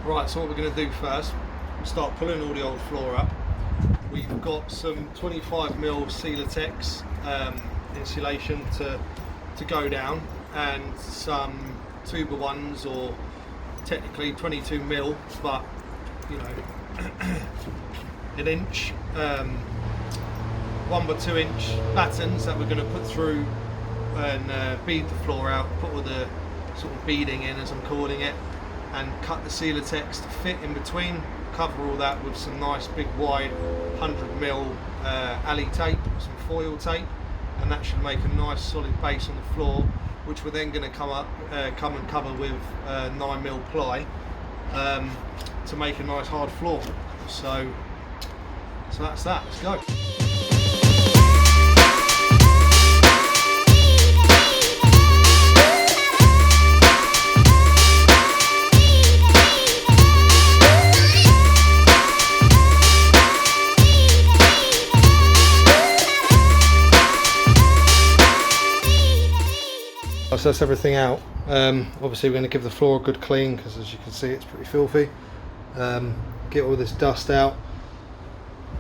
Right, so what we're going to do first, we'll start pulling all the old floor up. We've got some 25mm Celotex insulation to go down, and some 2x1s, or technically 22mm, but you know, an inch, 1x2 inch battens that we're going to put through and bead the floor out, put all the sort of beading in, as I'm calling it, and cut the Celotex to fit in between. Cover all that with some nice big wide 100mm alley tape, some foil tape, and that should make a nice solid base on the floor, which we're then going to come and cover with 9mm ply to make a nice hard floor. So that's that. Let's go. So that's everything out. Obviously we're going to give the floor a good clean, because as you can see it's pretty filthy. Get all this dust out,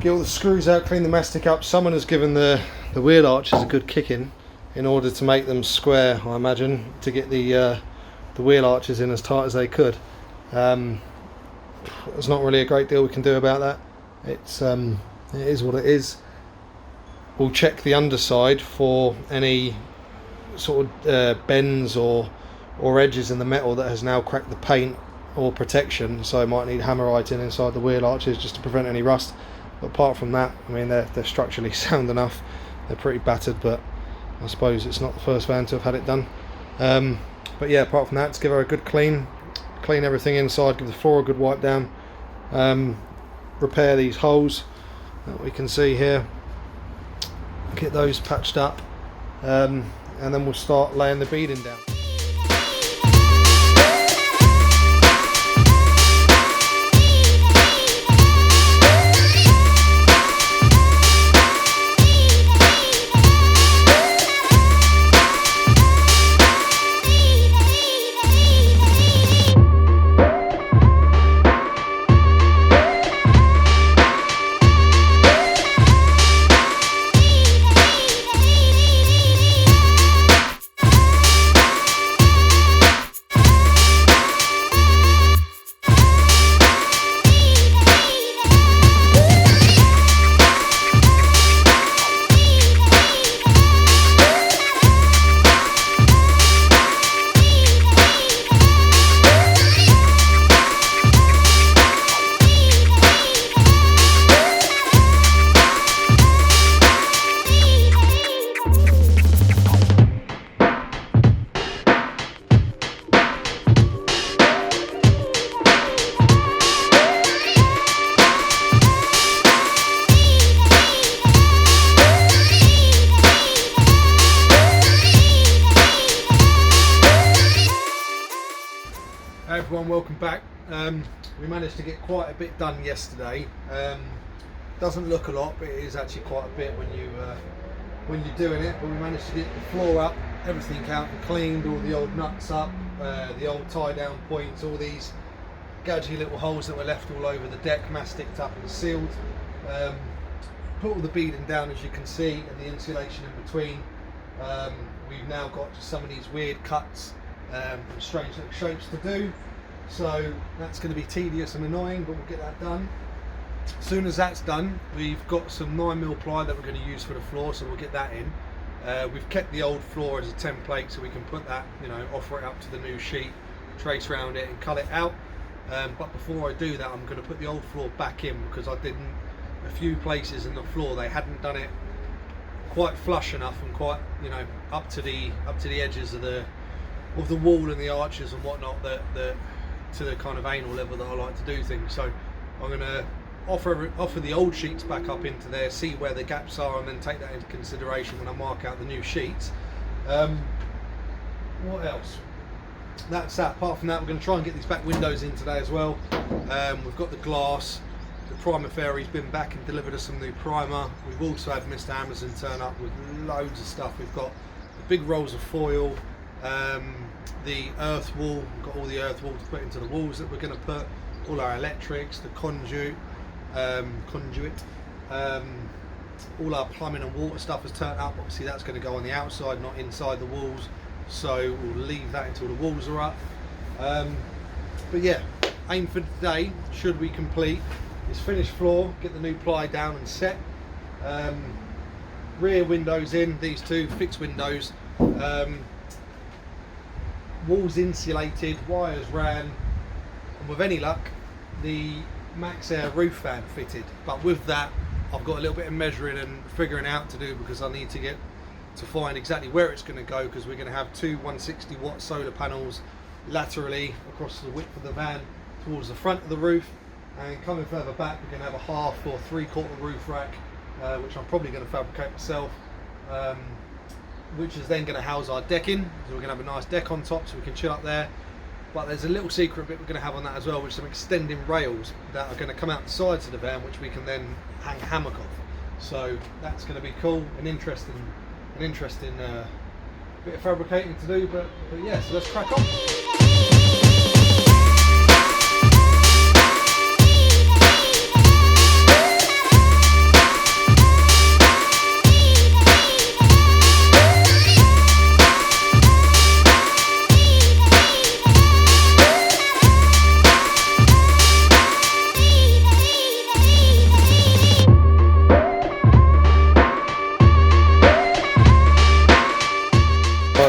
get all the screws out, clean the mastic up. Someone has given the wheel arches a good kicking in order to make them square, I imagine, to get the wheel arches in as tight as they could. There's not really a great deal we can do about that. It is what it is. We'll check the underside for any sort of bends or edges in the metal that has now cracked the paint or protection, so I might need hammerite inside the wheel arches just to prevent any rust. But apart from that, I mean, they're structurally sound enough. They're pretty battered, but I suppose it's not the first van to have had it done. But yeah, apart from that, let's give her a good clean everything inside, give the floor a good wipe down, repair these holes that we can see here, get those patched up, and then we'll start laying the beading down. Hey everyone, welcome back. We managed to get quite a bit done yesterday. Doesn't look a lot, but it is actually quite a bit when you're doing it. But we managed to get the floor up, everything out and cleaned, all the old nuts up, the old tie down points, all these gadgy little holes that were left all over the deck, masticed up and sealed. Put all the beading down, as you can see, and the insulation in between. We've now got just some of these weird cuts, strange little shapes to do, so that's going to be tedious and annoying, but we'll get that done. As soon as that's done, we've got some 9mm ply that we're going to use for the floor, so we'll get that in. We've kept the old floor as a template, so we can put that, you know, offer it up to the new sheet, trace around it and cut it out. But before I do that, I'm going to put the old floor back in, because I didn't, a few places in the floor they hadn't done it quite flush enough and quite, you know, up to the edges of the wall and the arches and whatnot, that to the kind of anal level that I like to do things. So I'm going to offer the old sheets back up into there, see where the gaps are, and then take that into consideration when I mark out the new sheets. What else? That's that. Apart from that, we're going to try and get these back windows in today as well. We've got the glass. The primer fairy's been back and delivered us some new primer. We've also had Mr. Amazon turn up with loads of stuff. We've got the big rolls of foil, the Earthwool. We've got all the Earthwool to put into the walls that we're going to put. all our electrics, the conduit, all our plumbing and water stuff has turned up. Obviously that's going to go on the outside, not inside the walls, so we'll leave that until the walls are up. But yeah, aim for today, should we complete, is finish floor, get the new ply down and set. Rear windows in, these two fixed windows, walls insulated, wires ran, and with any luck the Max Air roof fan fitted. But with that I've got a little bit of measuring and figuring out to do, because I need to find exactly where it's going to go, because we're going to have two 160 watt solar panels laterally across the width of the van towards the front of the roof, and coming further back we're going to have a 1/2 or 3/4 roof rack, which I'm probably going to fabricate myself, which is then going to house our decking. So we're going to have a nice deck on top so we can chill up there. But there's a little secret bit we're going to have on that as well, with some extending rails that are going to come out the sides of the van, which we can then hang a hammock off. So that's going to be cool, an interesting bit of fabricating to do. But yeah, so let's crack on.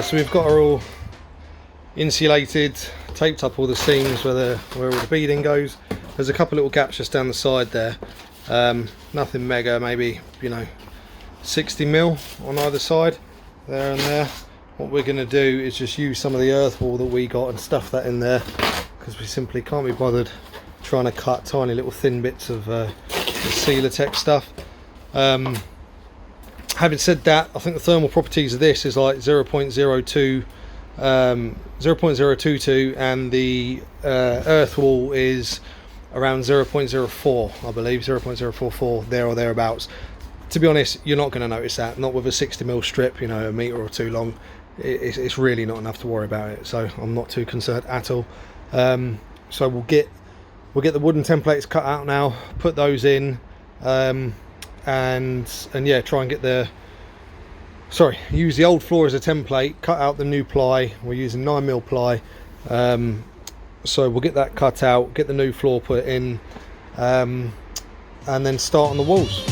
So we've got her all insulated, taped up all the seams where all the beading goes. There's a couple little gaps just down the side there, nothing mega, maybe 60 mil on either side, there and there. What we're going to do is just use some of the Earthwool that we got and stuff that in there, because we simply can't be bothered trying to cut tiny little thin bits of the Zulu-Hotel stuff. Having said that, I think the thermal properties of this is like 0.02, 0.022, and the Earthwool is around 0.04, I believe, 0.044, there or thereabouts. To be honest, you're not going to notice that, not with a 60mm strip, a metre or two long. It's really not enough to worry about it, so I'm not too concerned at all. So we'll get the wooden templates cut out now, put those in, and yeah, try and get use the old floor as a template, cut out the new ply. We're using 9mm ply, so we'll get that cut out, get the new floor put in, and then start on the walls.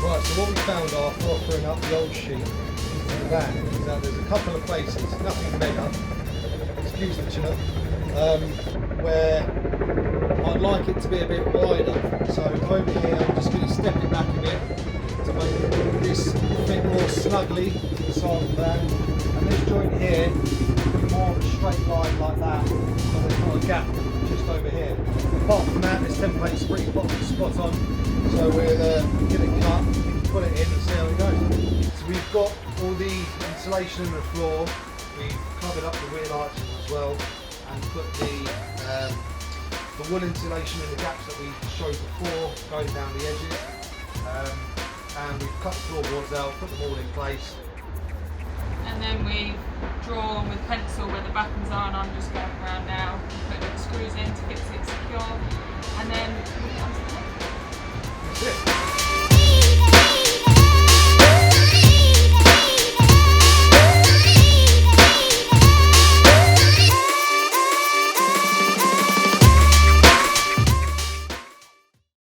Right, so what we found after offering up the old sheet into the van is that there's a couple of places, nothing mega, excuse the chin up, where I'd like it to be a bit wider. So over here I'm just going to step it back a bit to make this fit more snugly to the side of the van, and this joint here will be more of a straight line like that, so there's not a gap just over here. Apart from that, this template's pretty spot on, so we'll get it cut, put it in and see how it goes. So we've got all the insulation in the floor, we've covered up the rear arches as well, and put the wool insulation in the gaps that we showed before, going down the edges, and we've cut the floorboards out, put them all in place. And then we've drawn with pencil where the battens are, and I'm just going around now, putting the screws in to fix it secure, and then we'll get onto the next. That's it.